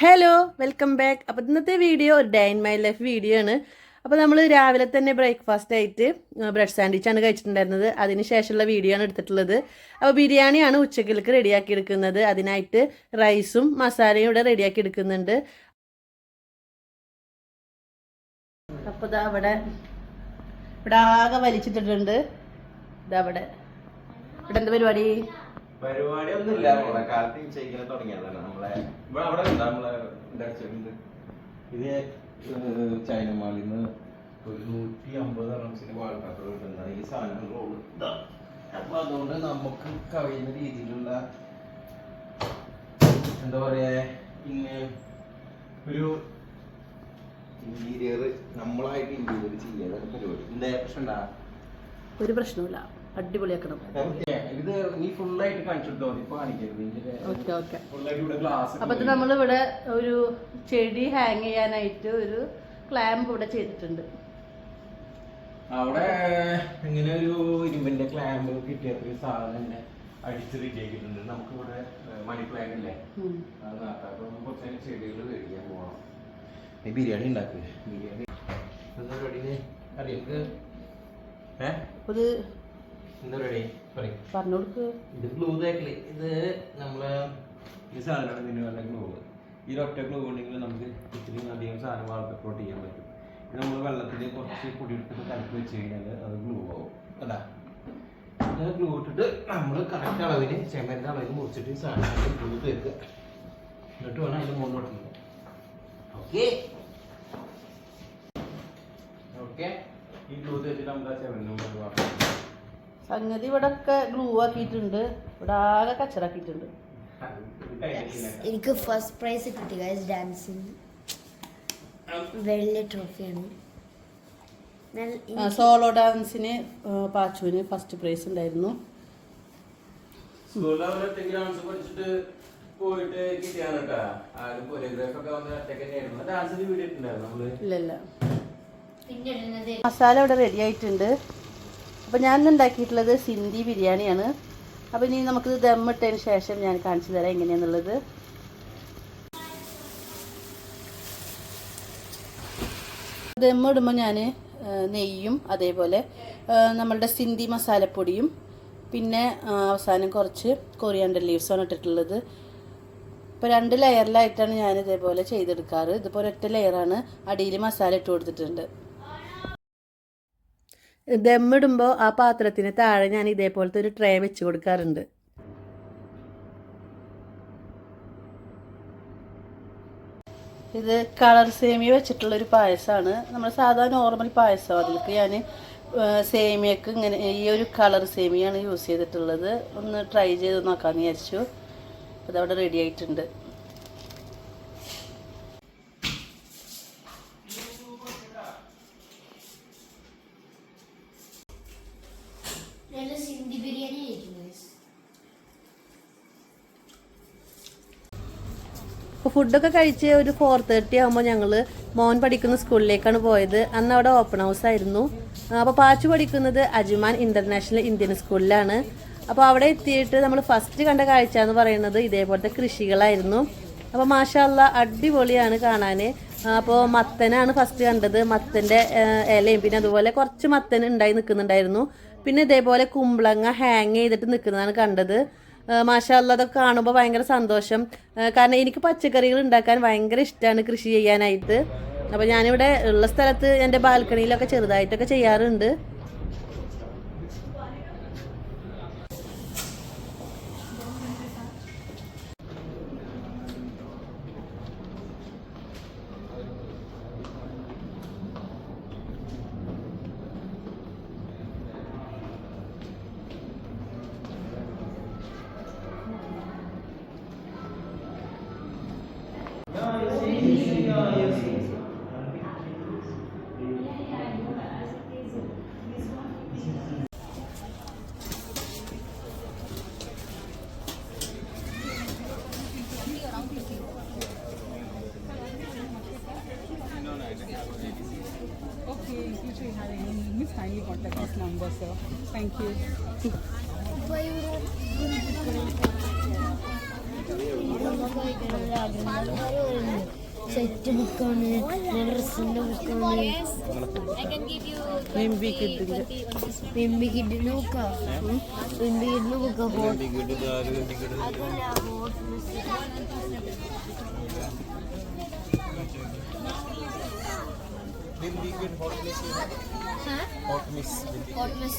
Hello welcome back. അപ്പോൾ ഇന്നത്തെ video ഒരു day in my life video ആണ്. അപ്പോൾ നമ്മൾ രാവിലെ തന്നെ ബ്രേക്ക്ഫാസ്റ്റ് ആയിട്ട് ബ്രെഡ് സാൻഡ്വിച്ചാണ് കഴിച്ചിട്ടുണ്ടായിരുന്നത്. അതിന് ശേഷമുള്ള വീഡിയോ ആണ് എടുത്തിട്ടുള്ളത്. അപ്പോൾ ബിരിയാണിയാണ് ഉച്ചക്കിലേക്ക് റെഡിയാക്കി എടുക്കുന്നത്. അതിനായിട്ട് റൈസും മസാലയും ഇവിടെ റെഡിയാക്കി എടുക്കുന്നുണ്ട്. അപ്പോൾ ഇതാ ഇവിടെ ആകെ വലിച്ചിട്ടിട്ടുണ്ട്. ഇതാ ഇവിടെ എന്താ പരിപാടി? പരിപാടി ഒന്നുമില്ല. നമ്മളെ കാലത്ത് നിശ്ചയിക്കാൻ തുടങ്ങിയതാണ്. നമ്മളെ ഇവിടെ അവിടെ നമ്മളെ ഇത് ചൈന മാളിൽ നിന്ന് ഒരു 150 റംസിന് വാൾപേപ്പർ കിട്ടുന്ന ഈ സാധനം റോള്. അപ്പൊ അതുകൊണ്ട് നമുക്ക് കഴിയുന്ന രീതിയിലുള്ള എന്താ പറയാ പിന്നെ ഒരു ഇന്റീരിയർ നമ്മളായിട്ട് ഇന്റീരിയർ ചെയ്യാൻ പരിപാടി. എന്താ പ്രശ്നം? ഒരു പ്രശ്നമില്ല, അടിപൊളിയാക്കണം. ഇത് നീ ഫുള്ളായിട്ട് കാണിച്ചിട്ടോ, ഇപ്പൊ കാണിക്കരുത്. അപ്പൊ നമ്മളിവിടെ ഒരു ചെടി ഹാങ് ചെയ്യാനായിട്ട് ഒരു ക്ലാമ്പ് ഇവിടെ ചെയ്തിട്ടുണ്ട്. അവിടെ ഇങ്ങനെ ഒരു ഇരുമ്പിന്റെ ക്ലാമ്പ് കിട്ടിയപ്പോൾ സാധനം ഇങ്ങനെ അടിച്ച് റെഡിയാക്കിയിട്ടുണ്ട്. നമുക്ക് ഇവിടെ മണി പ്ലാന്റ് ഇല്ലേ, അത് നാട്ടാക്കും കുറച്ച് ചെടികൾ മേടിക്കാൻ പോകണം. ബിരിയാണി ഉണ്ടാക്കുക. ബിരിയാണി അറിയാം ഒരു എന്താ റെഡി പറഞ്ഞു കൊടുക്ക്. ഇത് ഗ്ലൂ തേക്കല്. ഇത് നമ്മളെ ഈ സാധനമാണ് പിന്നെ നല്ല ഗ്ലൂ. ഈ ഒറ്റ ഗ്ലൂ ഉണ്ടെങ്കിൽ നമുക്ക് ഇത്തിരി അധികം സാധനം വാൾപേപ്പർ ചെയ്യാൻ പറ്റും. ഇത് നമ്മൾ വെള്ളത്തിൽ കുറച്ച് പൊടി എടുത്തിട്ട് കലക്കി വെച്ച് കഴിഞ്ഞാൽ അത് ഗ്ലൂ ആവും. അല്ല അങ്ങനെ ഗ്ലൂ ഇട്ടിട്ട് നമ്മൾ കറക്റ്റ് അളവിന് ചെമ്മൻ്റെ അളവിന് മുറിച്ചിട്ട് ഈ സാധനം ഗ്ലൂ തേക്കുക. എന്നിട്ട് വേണം അതിൻ്റെ മുകളിൽ വെട്ടുന്നത്. Okay okay. ഈ ഗ്ലൂ തേച്ചിട്ട് നമുക്ക് ആ ചെമ്മൻ്റെ സംഗതി ഇവിടെ ഒക്കെ ഗ്ലൂ ആക്കിയിട്ടുണ്ട്. ഇവിടെ ആകെ കച്ചറാക്കിയിട്ടുണ്ട്. എനിക്ക് ഫസ്റ്റ് പ്രൈസ് കിട്ടി ഗൈസ് ഡാൻസിന്. വെള്ള ട്രോഫിയാണ്. സോളോ ഡാൻസിന് പാച്ചുവിന് ഫസ്റ്റ് പ്രൈസ് ഉണ്ടായിരുന്നു. ഇല്ലല്ല. മസാല ഇവിടെ റെഡി ആയിട്ടുണ്ട്. അപ്പോൾ ഞാൻ ഉണ്ടാക്കിയിട്ടുള്ളത് സിന്ധി ബിരിയാണിയാണ്. അപ്പോൾ ഇനി നമുക്കിത് ദമ്മിട്ടതിന് ശേഷം ഞാൻ കാണിച്ചു തരാം എങ്ങനെയാണെന്നുള്ളത്. ദമ്മിടുമ്പോൾ ഞാൻ നെയ്യും അതേപോലെ നമ്മളുടെ സിന്ധി മസാലപ്പൊടിയും പിന്നെ അവസാനം കുറച്ച് കൊറിയാണ്ടർ ലീവ്സാണ് ഇട്ടിട്ടുള്ളത്. ഇപ്പോൾ 2 ലെയറിലായിട്ടാണ് ഞാൻ ഇതേപോലെ ചെയ്തെടുക്കാറ്. ഇതിപ്പോൾ ഒരൊറ്റ ലെയറാണ്. അടിയിൽ മസാല ഇട്ട് കൊടുത്തിട്ടുണ്ട്. ദമ്മിടുമ്പോൾ ആ പാത്രത്തിന് താഴെ ഞാൻ ഇതേപോലത്തെ ഒരു ട്രേ വെച്ച് കൊടുക്കാറുണ്ട്. ഇത് കളർ സേമിയ വെച്ചിട്ടുള്ളൊരു പായസമാണ്. നമ്മൾ സാധാരണ നോർമൽ പായസം. അതിലേക്ക് ഞാൻ സേമിയക്ക് ഇങ്ങനെ ഈ ഒരു കളർ സേമിയാണ് യൂസ് ചെയ്തിട്ടുള്ളത്. ഒന്ന് ട്രൈ ചെയ്ത് നോക്കാമെന്ന് വിചാരിച്ചു. അതവിടെ റെഡി ആയിട്ടുണ്ട്. സിന്ധി ബിരിയാണി ആയിരിക്കും. അപ്പോൾ ഫുഡൊക്കെ കഴിച്ച് ഒരു 4:30 ആകുമ്പോൾ ഞങ്ങൾ മോൻ പഠിക്കുന്ന സ്കൂളിലേക്കാണ് പോയത്. അന്ന് അവിടെ ഓപ്പൺ ഹൗസ് ആയിരുന്നു. അപ്പോൾ പാച്ചു പഠിക്കുന്നത് അജ്മാൻ ഇൻ്റർനാഷണൽ ഇന്ത്യൻ സ്കൂളിലാണ്. അപ്പോൾ അവിടെ എത്തിയിട്ട് നമ്മൾ ഫസ്റ്റ് കണ്ട കാഴ്ച എന്ന് പറയുന്നത് ഇതേപോലത്തെ കൃഷികളായിരുന്നു. അപ്പോൾ മാഷാ അല്ലാഹ് അടിപൊളിയാണ് കാണാൻ. അപ്പോൾ മത്തനാണ് ഫസ്റ്റ് കണ്ടത്. മത്തൻ്റെ ഇലയും പിന്നെ അതുപോലെ കുറച്ച് മത്തൻ ഉണ്ടായി നിൽക്കുന്നുണ്ടായിരുന്നു. പിന്നെ ഇതേപോലെ കുമ്പളങ്ങ ഹാങ് ചെയ്തിട്ട് നിൽക്കുന്നതാണ് കണ്ടത്. മാഷാ അല്ലാഹ് അതൊക്കെ കാണുമ്പോൾ ഭയങ്കര സന്തോഷം. കാരണം എനിക്ക് പച്ചക്കറികൾ ഉണ്ടാക്കാൻ ഭയങ്കര ഇഷ്ടമാണ്, കൃഷി ചെയ്യാനായിട്ട്. അപ്പോൾ ഞാനിവിടെ ഉള്ള സ്ഥലത്ത് എൻ്റെ ബാൽക്കണിയിലൊക്കെ ചെറുതായിട്ടൊക്കെ ചെയ്യാറുണ്ട്. Okay, in future you have any needs, kindly contact this number, sir. Thank you. Set ബുക്കാണ്, ഡ്രസ്സിന്റെ ബുക്കാണ്, Bimbi കിഡിന്റെ Bimbi കിഡിന്റെ ബുക്കാ, Bimbi കിഡിന്റെ ബുക്കാ, Hot miss. hotness.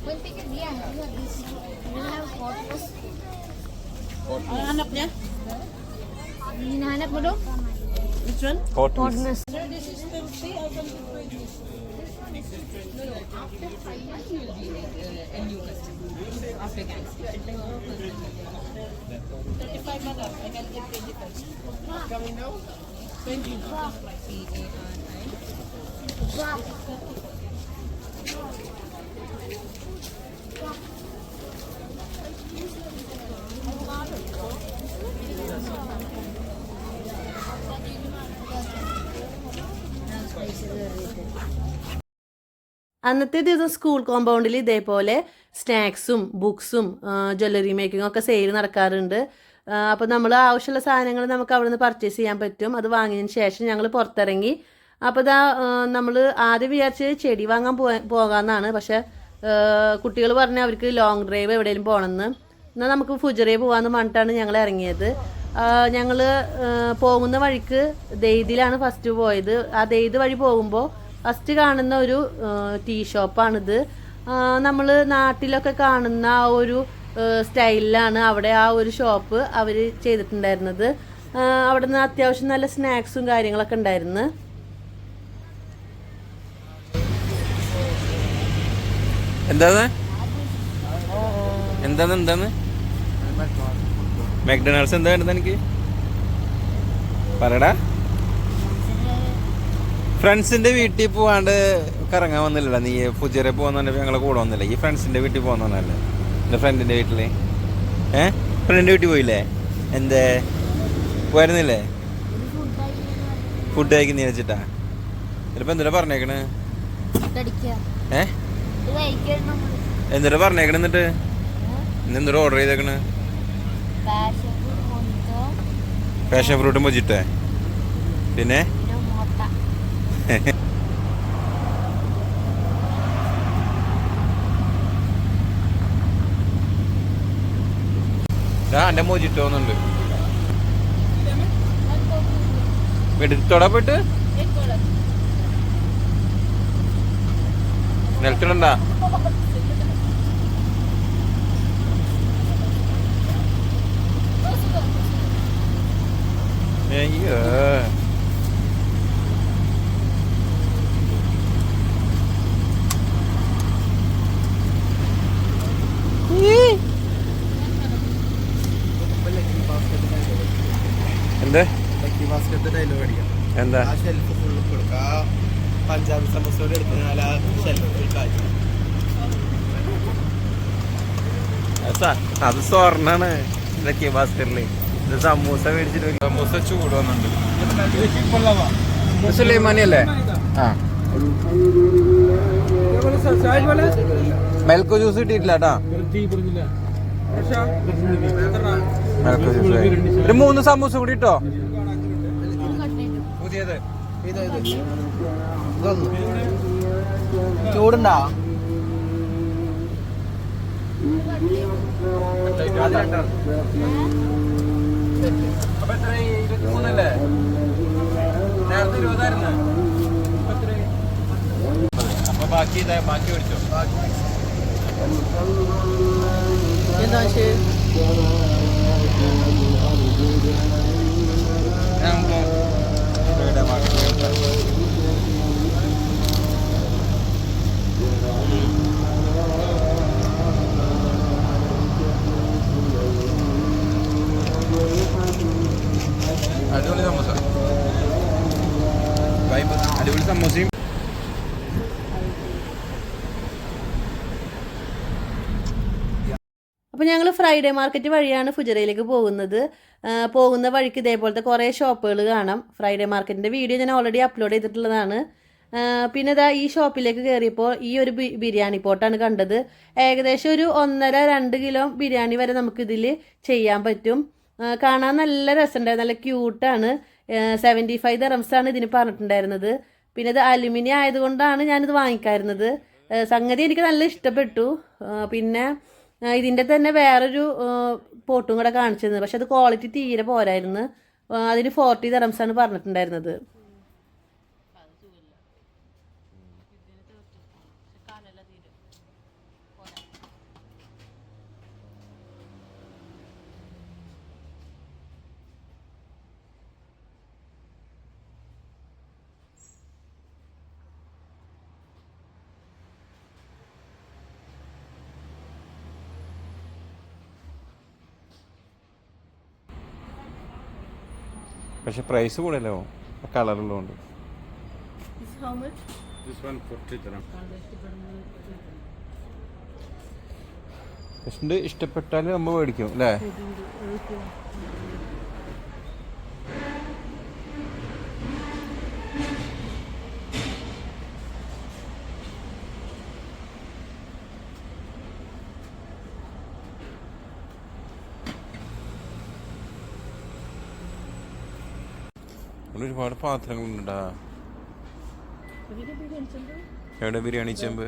When pick it, yeah, this. You have hotness. hanap niya? Hinahanap mo daw? Which one? Hotness. This is 30 out of 20. No, after 5 months you will be a new customer. After gangs. 35 months, I can get 21st. Coming now? 20. അന്നത്തെ ദിവസം school കോമ്പൗണ്ടിൽ ഇതേപോലെ സ്നാക്സും ബുക്സും jewellery മേക്കിങ്ങും ഒക്കെ sale നടക്കാറുണ്ട്. അപ്പോൾ നമ്മൾ ആവശ്യമുള്ള സാധനങ്ങൾ നമുക്ക് അവിടെ നിന്ന് പർച്ചേസ് ചെയ്യാൻ പറ്റും. അത് വാങ്ങിയതിന് ശേഷം ഞങ്ങൾ പുറത്തിറങ്ങി. അപ്പോൾ നമ്മൾ ആദ്യം വിചാരിച്ചത് ചെടി വാങ്ങാൻ പോകാമെന്നാണ്. പക്ഷേ കുട്ടികൾ പറഞ്ഞ് അവർക്ക് ലോങ് ഡ്രൈവ് എവിടെയെങ്കിലും പോകണമെന്ന്. എന്നാൽ നമുക്ക് ഫുജറേ പോകാമെന്ന് പറഞ്ഞിട്ടാണ് ഞങ്ങൾ ഇറങ്ങിയത്. ഞങ്ങൾ പോകുന്ന വഴിക്ക് ദെയ്തിലാണ് ഫസ്റ്റ് പോയത്. ആ ദെയ്ത് വഴി പോകുമ്പോൾ ഫസ്റ്റ് കാണുന്ന ഒരു ടീ ഷോപ്പാണിത്. നമ്മൾ നാട്ടിലൊക്കെ കാണുന്ന ആ ഒരു സ്റ്റൈലിലാണ് അവിടെ ആ ഒരു ഷോപ്പ് അവർ ചെയ്തിട്ടുണ്ടായിരുന്നത്. അവിടെ നിന്ന് അത്യാവശ്യം നല്ല സ്നാക്സും കാര്യങ്ങളൊക്കെ ഉണ്ടായിരുന്നു. എന്താണ് മെക്ഡൊണാൾഡ്സ് എന്താ വേണ്ടത് എനിക്ക് പറയടാ. ഫ്രണ്ട്സിന്റെ വീട്ടിൽ പോവാണ്ട് കറങ്ങാൻ വന്നില്ലല്ലോ നീ? ഫുജറെ പോകുന്ന ഞങ്ങളെ കൂടെ വന്നില്ല. ഈ ഫ്രണ്ട്സിന്റെ വീട്ടിൽ പോകുന്നല്ലേ എൻ്റെ ഫ്രണ്ടിന്റെ വീട്ടില്. ഫ്രണ്ടിന്റെ വീട്ടിൽ പോയില്ലേ? എന്തേ പോയിരുന്നില്ലേ? ഫുഡ് കഴിക്കുന്ന വെച്ചിട്ടാ? ഇതിപ്പോ എന്തിനാ പറഞ്ഞേക്കണ്? എന്തിനാ പറഞ്ഞേക്കണ്? എന്നിട്ട് ഇന്നെന്താ ഓർഡർ ചെയ്തേക്കണ്? പാഷൻ ഫ്രൂട്ടും വെച്ചിട്ടേ പിന്നെ എന്റെ മോജിട്ടോന്നുണ്ട്. എടുത്തോടാ പോയിട്ട് നിലത്തിടണ്ട. അയ്യോ എന്താ എന്താ പഞ്ചാബി സമോസോടെ എടുത്താൽ ആ ഷെൽഫിൽ കാഴ്ച അത് സ്വർണ്ണാണ്. ലക്കി ഭാസ്കറില് ഇത് സമൂസ മേടിച്ചിട്ട് സമൂസ ചൂട് വന്നിട്ടുണ്ട്. സുലൈമാനി അല്ലേ? ആ മെൽക്കോ ജ്യൂസ് കിട്ടിയിട്ടില്ല കേട്ടാ. മെൽക്കോ ജ്യൂസ് ഒരു 3 സമൂസ കൂടി ഇട്ടോ. പുതിയത് ചൂടുണ്ടാ? അപ്പൊ എത്ര? 23 നേരത്തെ 20 അപ്പൊ ബാക്കി മേടിച്ചോ. എന്താ ശരി അടിപൊളി സമോസ. അടിപൊളി സമോസയും അപ്പോൾ ഞങ്ങൾ ഫ്രൈഡേ മാർക്കറ്റ് വഴിയാണ് ഫുജറയിലേക്ക് പോകുന്നത്. പോകുന്ന വഴിക്ക് ഇതേപോലത്തെ കുറേ ഷോപ്പുകൾ കാണാം. ഫ്രൈഡേ മാർക്കറ്റിൻ്റെ വീഡിയോ ഞാൻ ഓൾറെഡി അപ്ലോഡ് ചെയ്തിട്ടുള്ളതാണ്. പിന്നെ ഇതാ ഈ ഷോപ്പിലേക്ക് കയറിയപ്പോൾ ഈ ഒരു ബിരിയാണി പോട്ടാണ് കണ്ടത്. ഏകദേശം ഒരു 1.5-2 കിലോ ബിരിയാണി വരെ നമുക്കിതിൽ ചെയ്യാൻ പറ്റും. കാണാൻ നല്ല രസമുണ്ടായിരുന്നു, നല്ല ക്യൂട്ടാണ്. 75 ദിറംസാണ് ഇതിന് പറഞ്ഞിട്ടുണ്ടായിരുന്നത്. പിന്നെ ഇത് അലുമിനിയം ആയതുകൊണ്ടാണ് ഞാനിത് വാങ്ങിക്കാറുന്നത്. സംഗതി എനിക്ക് നല്ല ഇഷ്ടപ്പെട്ടു. പിന്നെ ഇതിൻ്റെ തന്നെ വേറൊരു പോട്ടും കൂടെ കാണിച്ചിരുന്നത്, പക്ഷെ അത് ക്വാളിറ്റി തീരെ പോരായിരുന്നു. അതിന് 40 ദിറംസാണ് പറഞ്ഞിട്ടുണ്ടായിരുന്നത്. പക്ഷെ പ്രൈസ് കൂടെയല്ലോ കളറുള്ളതുകൊണ്ട്. പക്ഷെ ഇഷ്ടപ്പെട്ടാൽ നമ്മൾ മേടിക്കും അല്ലേ? ഒരുപാട് പാത്രങ്ങളുണ്ടാ. എവിടെ ബിരിയാണി ചെമ്പ്?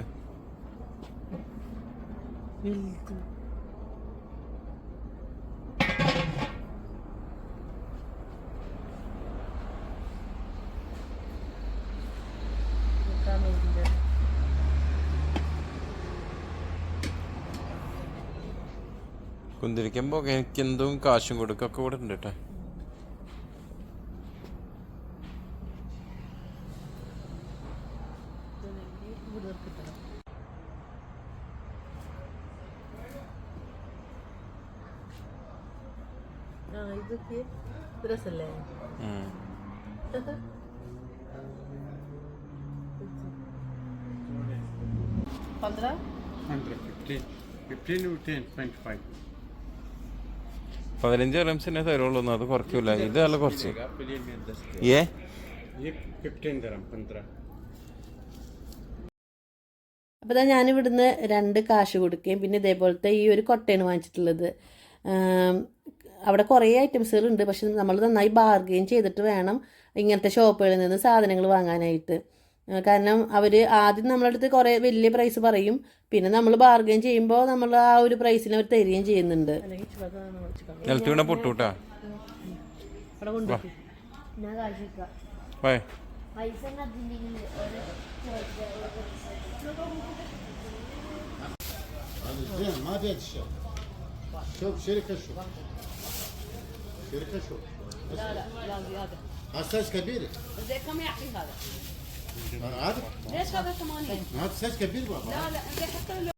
കുന്തിരിക്കുമ്പോ എനിക്ക് എന്തും കാശും കൊടുക്കൊക്കെ ഇവിടെ ഉണ്ട് കേട്ടോ. ഇതൊക്കെ രസല്ലേ? 15 ദിറംസിനെ തരുള്ളൂ, അത് കുറയ്ക്കൂല. ഇത് നല്ല കുറച്ച്. അപ്പോൾ ഇതാ ഞാനിവിടുന്ന് 2 കാശ് കൊടുക്കുകയും പിന്നെ ഇതേപോലത്തെ ഈ ഒരു കൊട്ടയാണ് വാങ്ങിച്ചിട്ടുള്ളത്. അവിടെ കുറേ ഐറ്റംസുകളുണ്ട്, പക്ഷെ നമ്മൾ നന്നായി ബാർഗെയിൻ ചെയ്തിട്ട് വേണം ഇങ്ങനത്തെ ഷോപ്പുകളിൽ നിന്ന് സാധനങ്ങൾ വാങ്ങാനായിട്ട്. കാരണം അവർ ആദ്യം നമ്മളടുത്ത് കുറേ വലിയ പ്രൈസ് പറയും, പിന്നെ നമ്മൾ ബാർഗെയിൻ ചെയ്യുമ്പോൾ നമ്മൾ ആ ഒരു പ്രൈസിന് അവർ തരികയും ചെയ്യുന്നുണ്ട്. الساج كبير زي كم يعطي هذا؟ هذا ليش هذا 80؟ هذا ساج كبير بابا. لا لا زي حتى لو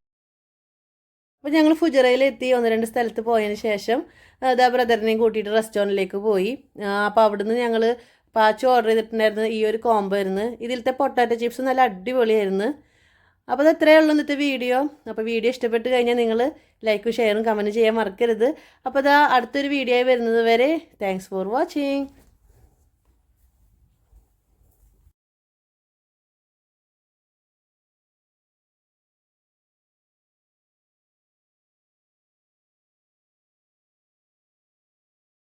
അപ്പോൾ ഞങ്ങൾ ഫുജറയിലെത്തി. 1-2 സ്ഥലത്ത് പോയതിന് ശേഷം അതാ ബ്രദറിനെയും കൂട്ടിയിട്ട് റെസ്റ്റോറൻറ്റിലേക്ക് പോയി. അപ്പോൾ അവിടുന്ന് ഞങ്ങൾ പാച്ച് ഓർഡർ ചെയ്തിട്ടുണ്ടായിരുന്നു. ഈ ഒരു കോംബോ ആയിരുന്നു. ഇതിലത്തെ പൊട്ടാറ്റോ ചിപ്സ് നല്ല അടിപൊളിയായിരുന്നു. അപ്പോൾ അത് ഇത്രയേ ഉള്ളൂ ഇന്നത്തെ വീഡിയോ. അപ്പോൾ വീഡിയോ ഇഷ്ടപ്പെട്ട് കഴിഞ്ഞാൽ നിങ്ങൾ ലൈക്കും ഷെയറും കമൻറ്റ് ചെയ്യാൻ മറക്കരുത്. അപ്പോൾ അതാ അടുത്തൊരു വീഡിയോ ആയി വരുന്നത് വരെ താങ്ക്സ് ഫോർ വാച്ചിങ്.